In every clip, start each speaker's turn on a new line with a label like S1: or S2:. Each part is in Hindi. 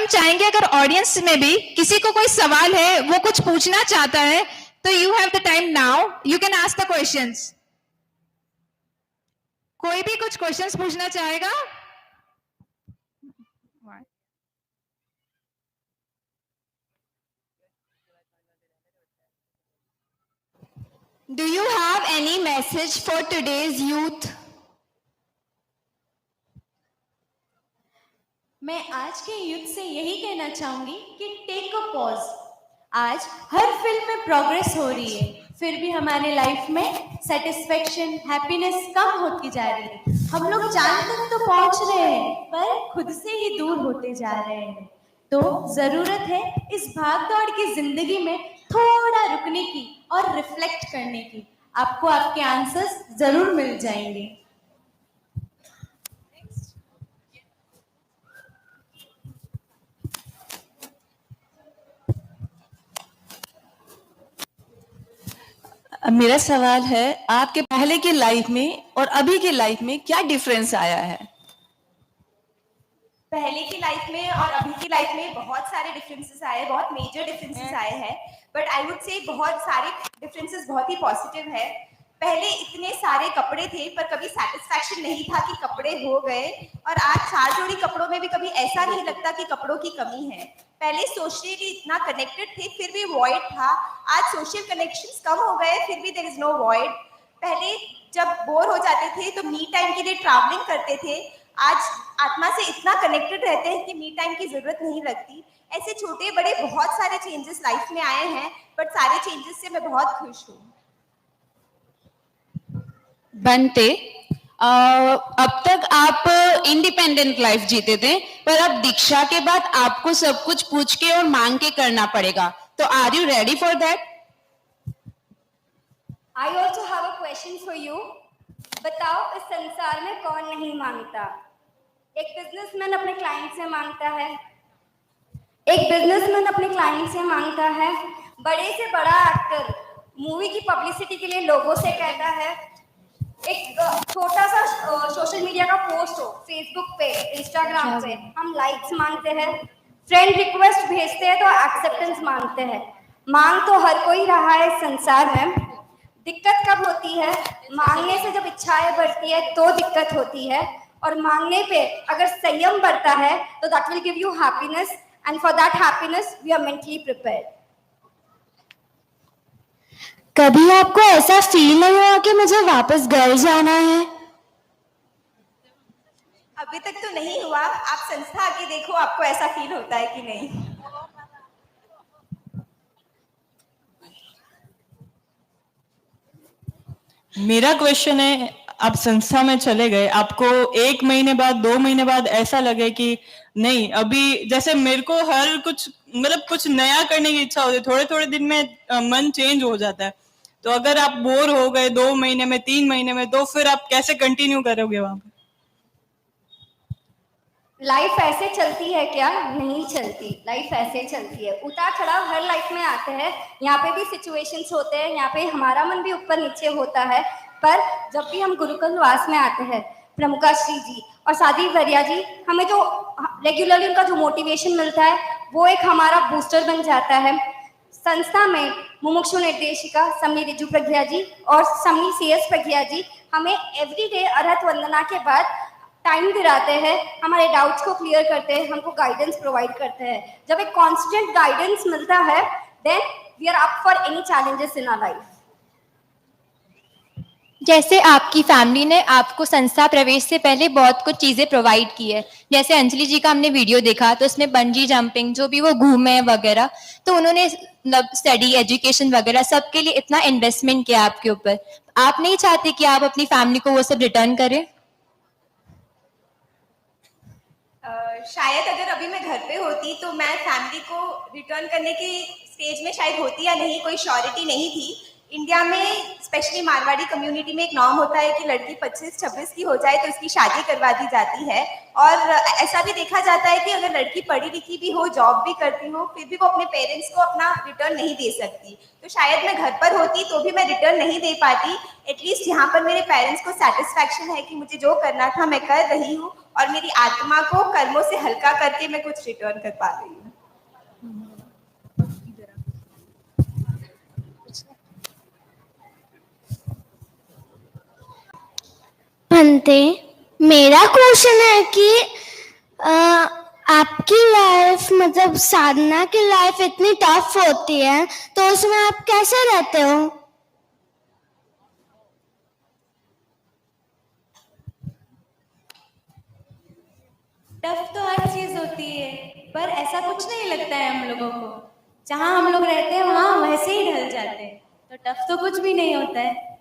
S1: हम चाहेंगे अगर ऑडियंस में भी किसी को कोई सवाल है, वो कुछ पूछना चाहता है, तो you have the time now, you can ask the questions. कोई भी कुछ क्वेश्चंस पूछना चाहेगा?
S2: Do you have any message for today's youth? मैं आज के यूथ से यही कहना चाहूंगी कि टेक अ पॉज। आज हर फील्ड में प्रोग्रेस हो रही है, फिर भी हमारे लाइफ में सेटिस्फेक्शन, हैप्पीनेस कम होती जा रही है। हम लोग चांद तक तो पहुंच रहे हैं, पर खुद से ही दूर होते जा रहे हैं। तो जरूरत है इस भागदौड़ की जिंदगी में थोड़ा रुकने की और रिफ्लेक्ट करने की। आपको आपके आंसर्स जरूर मिल जाएंगे।
S3: मेरा सवाल है, आपके पहले की लाइफ में और अभी की लाइफ में क्या डिफरेंस आया है?
S2: पहले की लाइफ में और अभी की लाइफ में बहुत सारे डिफरेंसेस आए, बहुत मेजर डिफरेंसेस आए हैं, बट आई वुड से बहुत सारे डिफरेंसेस बहुत ही पॉजिटिव है। पहले इतने सारे कपड़े थे पर कभी सेटिस्फैक्शन नहीं था कि कपड़े हो गए, और आज 4 जोड़ी कपड़ों में भी कभी ऐसा नहीं लगता कि कपड़ों की कमी है। पहले सोशली इतना कनेक्टेड थे फिर भी वॉइड था, आज सोशल कनेक्शंस कम हो गए फिर भी देयर इज नो वॉइड। पहले जब बोर हो जाते थे तो मी टाइम के लिए ट्रैवलिंग करते थे, आज आत्मा से इतना कनेक्टेड रहते हैं कि मी टाइम की जरूरत नहीं लगती। ऐसे छोटे बड़े बहुत सारे चेंजेस लाइफ में आए हैं, बट सारे चेंजेस से मैं बहुत खुश हूँ।
S1: बनते, अब तक आप इंडिपेंडेंट लाइफ जीते थे, पर अब दीक्षा के बाद आपको सब कुछ पूछ के और मांग के करना पड़ेगा, तो are you ready for that?
S4: I also have a question for you. बताओ इस संसार में कौन नहीं मांगता? एक बिजनेसमैन अपने क्लाइंट से मांगता है, बड़े से बड़ा एक्टर मूवी की पब्लिसिटी के लिए लोगों से कहता है, एक छोटा सा सोशल मीडिया का पोस्ट हो फेसबुक पे, इंस्टाग्राम पे, हम लाइक्स मांगते हैं, फ्रेंड रिक्वेस्ट भेजते हैं तो एक्सेप्टेंस मांगते हैं। मांग तो हर कोई रहा है इस संसार में। दिक्कत कब होती है? मांगने से जब इच्छाएं बढ़ती है तो दिक्कत होती है, और मांगने पे अगर संयम बढ़ता है तो that will give you happiness, and for that happiness we are mentally prepared.
S2: कभी आपको ऐसा फील नहीं हुआ कि मुझे वापस घर जाना है?
S4: अभी तक तो नहीं हुआ, आप संस्था आके देखो आपको ऐसा फील होता है कि नहीं।
S3: मेरा क्वेश्चन है, आप संस्था में चले गए, आपको 1 महीने बाद 2 महीने बाद ऐसा लगे कि नहीं, अभी जैसे मेरे को हर कुछ मतलब कुछ नया करने की इच्छा होती है, थोड़े थोड़े दिन में मन चेंज हो जाता है, तो अगर आप बोर हो गए 2 महीने में 3 महीने में, तो फिर आप कैसे कंटिन्यू करोगे वहां पे?
S4: लाइफ ऐसे चलती है क्या? नहीं चलती। लाइफ ऐसे चलती है, उतार चढ़ाव हर लाइफ में आते हैं, यहाँ पे भी सिचुएशंस होते हैं, यहाँ पे हमारा मन भी ऊपर नीचे होता है। पर जब भी हम गुरुकुल वास में आते हैं, प्रमुखा श्री जी और साधी वरिया जी, हमें जो रेगुलरली उनका जो मोटिवेशन मिलता है वो एक हमारा बूस्टर बन जाता है। संस्था में मुमुक्षु निर्देशिका समनी रिजू प्रज्ञा जी और समनी CS प्रज्ञा जी हमें एवरीडे अर्हत वंदना के बाद टाइम दिलाते हैं, हमारे डाउट्स को क्लियर करते हैं, हमको गाइडेंस प्रोवाइड करते हैं। जब एक कांस्टेंट गाइडेंस मिलता है, then we are up for any challenges in our life.
S5: जैसे आपकी फैमिली ने आपको संस्था प्रवेश से पहले बहुत कुछ चीज़ें प्रोवाइड की है, जैसे अंजलि जी का हमने वीडियो देखा तो उसमें बंजी जंपिंग जो भी वो घूमे वगैरह, तो उन्होंने स्टडी एजुकेशन वगैरह सबके लिए इतना इन्वेस्टमेंट किया आपके ऊपर। आप नहीं चाहते कि आप अपनी फैमिली को वो सब रिटर्न करें?
S4: शायद अगर अभी मैं घर पे होती तो मैं फैमिली को रिटर्न करने की स्टेज में शायद होती या नहीं, कोई श्योरिटी नहीं थी।
S2: इंडिया में स्पेशली मारवाड़ी कम्युनिटी में एक नॉर्म होता है कि लड़की 25-26 की हो जाए तो उसकी शादी करवा दी जाती है, और ऐसा भी देखा जाता है कि अगर लड़की पढ़ी लिखी भी हो, जॉब भी करती हो, फिर भी वो अपने पेरेंट्स को अपना रिटर्न नहीं दे सकती। तो शायद मैं घर पर होती तो भी मैं रिटर्न नहीं दे पाती। एटलीस्ट यहाँ पर मेरे पेरेंट्स को सेटिस्फैक्शन है कि मुझे जो करना था मैं कर रही हूँ, और मेरी आत्मा को कर्मों से हल्का करके मैं कुछ रिटर्न कर पा रही हूँ।
S6: बनते, मेरा क्वेश्चन है कि आपकी लाइफ मतलब साधना की लाइफ इतनी टफ होती है तो उसमें आप कैसे रहते हो?
S7: टफ तो हर चीज होती है, पर ऐसा कुछ नहीं लगता है हम लोगों को। जहाँ हम लोग रहते हैं वहाँ वैसे ही ढल जाते हैं, तो टफ तो कुछ भी नहीं होता है।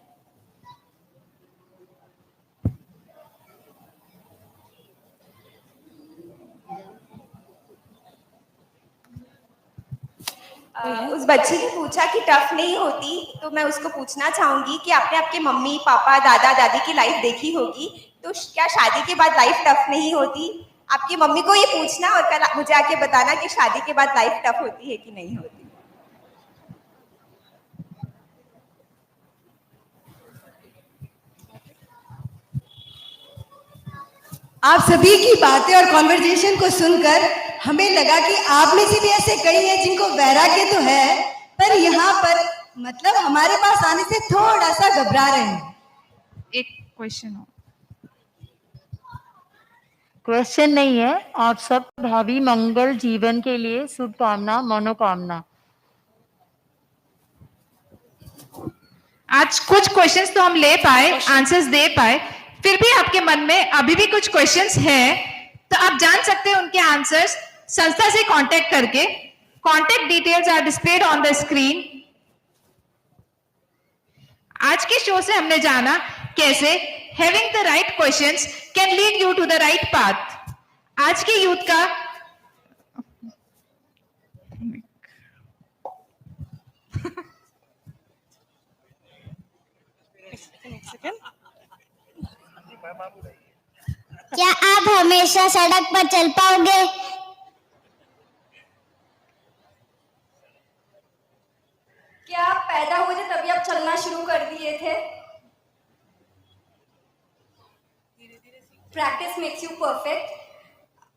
S2: उस बच्ची ने पूछा कि टफ नहीं होती, तो मैं उसको पूछना चाहूंगी कि आपने आपके मम्मी पापा दादा दादी की लाइफ देखी होगी, तो क्या शादी के बाद लाइफ टफ नहीं होती? आपकी मम्मी को ये पूछना और कल मुझे आके बताना कि शादी के बाद लाइफ टफ होती है कि नहीं होती।
S8: आप सभी की बातें और कॉन्वर्जेशन को सुनकर हमें लगा कि आप में से भी ऐसे कई हैं जिनको वैराग्य तो है, पर यहाँ पर मतलब हमारे पास आने से थोड़ा सा घबरा रहे हैं।
S1: एक क्वेश्चन हो,
S9: क्वेश्चन नहीं है, आप सब भावी मंगल जीवन के लिए शुभकामना मनोकामना।
S10: आज कुछ क्वेश्चंस तो हम ले पाए, आंसर्स दे पाए, फिर भी आपके मन में अभी भी कुछ क्वेश्चंस हैं, तो आप जान सकते हैं उनके आंसर्स संस्था से कांटेक्ट करके। Contact details are displayed on the screen. आज के शो से हमने जाना कैसे having the right questions can lead you to the right path. आज के यूथ का
S6: क्या आप हमेशा सड़क पर चल पाओगे?
S4: क्या आप पैदा हुए थे तभी आप चलना शुरू कर दिए थे? Practice makes you perfect.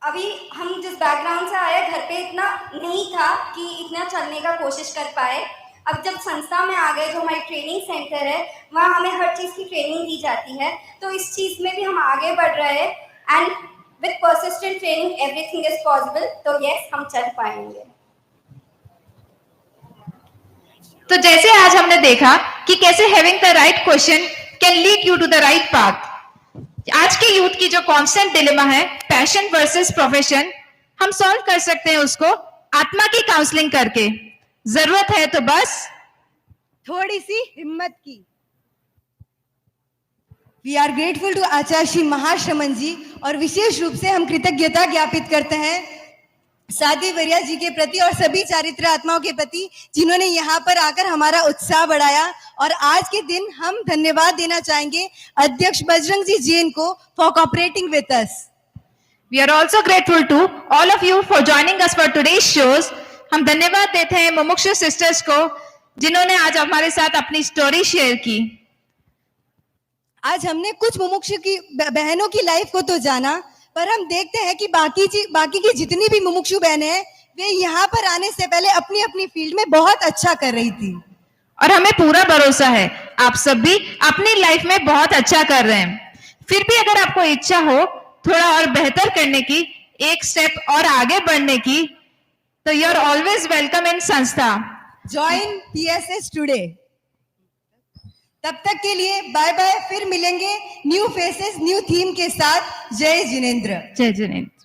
S4: अभी हम जिस बैकग्राउंड से आए, घर पे इतना नहीं था कि इतना चलने का कोशिश कर पाए। अब जब संस्था में आ गए, जो हमारी ट्रेनिंग सेंटर है, वहाँ हमें हर चीज़ की ट्रेनिंग दी जाती है, तो इस चीज़ में भी हम आगे बढ़ रहे हैं। And with persistent training everything is possible. तो यस, हम चल पाएंगे।
S10: तो जैसे आज हमने देखा कि कैसे having the right question can lead you to the right path. आज के यूथ की जो कांस्टेंट डिलेमा है, पैशन वर्सेस प्रोफेशन, हम सॉल्व कर सकते हैं उसको आत्मा की काउंसलिंग करके। जरूरत है तो बस
S8: थोड़ी सी हिम्मत की। वी आर ग्रेटफुल टू आचार्य श्री महाश्रमण जी, और विशेष रूप से हम कृतज्ञता ज्ञापित करते हैं साध्वी वरिया जी के प्रति और सभी चारित्र आत्माओं के प्रति जिन्होंने यहाँ पर आकर हमारा उत्साह बढ़ाया। और आज के दिन हम धन्यवाद देना चाहेंगे अध्यक्ष बजरंग जी जैन को for cooperating with us.
S10: We are also grateful to all of you for joining us for today's shows. हम धन्यवाद देते हैं मुमुक्षु सिस्टर्स को जिन्होंने आज हमारे साथ अपनी स्टोरी शेयर की।
S8: आज हमने कुछ मुमुक्षु की बहनों की लाइफ को तो जाना, पर हम देखते हैं कि बाकी की जितनी भी मुमुक्षु बहनें हैं, वे यहाँ पर आने से पहले अपनी अपनी फील्ड में बहुत अच्छा कर रही थी।
S10: और हमें पूरा भरोसा है आप सब भी अपनी लाइफ में बहुत अच्छा कर रहे हैं। फिर भी अगर आपको इच्छा हो थोड़ा और बेहतर करने की, एक स्टेप और आगे बढ़ने की, तो you are always welcome in संस्था।
S8: Join PSS today. तब तक के लिए बाय बाय, फिर मिलेंगे न्यू फेसेस न्यू थीम के साथ। जय जिनेंद्र।
S10: जय जिनेंद्र।